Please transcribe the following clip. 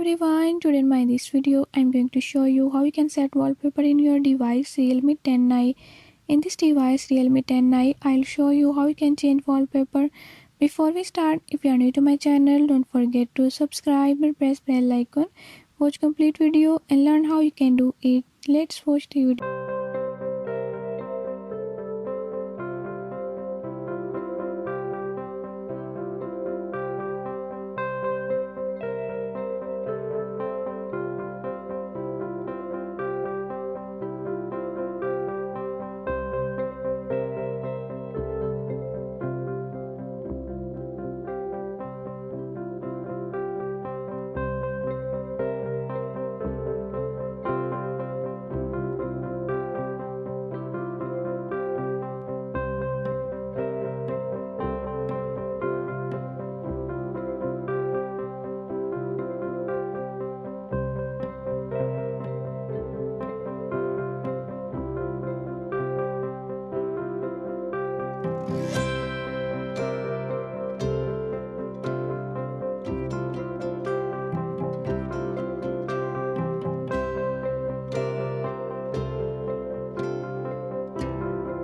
everyone, today in this video I'm going to show you how you can set wallpaper in your device Realme 10i. In this device Realme 10i, I'll show you how you can change wallpaper. Before we start, if you are new to my channel, don't forget to subscribe and press bell icon. Watch complete video and learn how you can do it. Let's watch the video.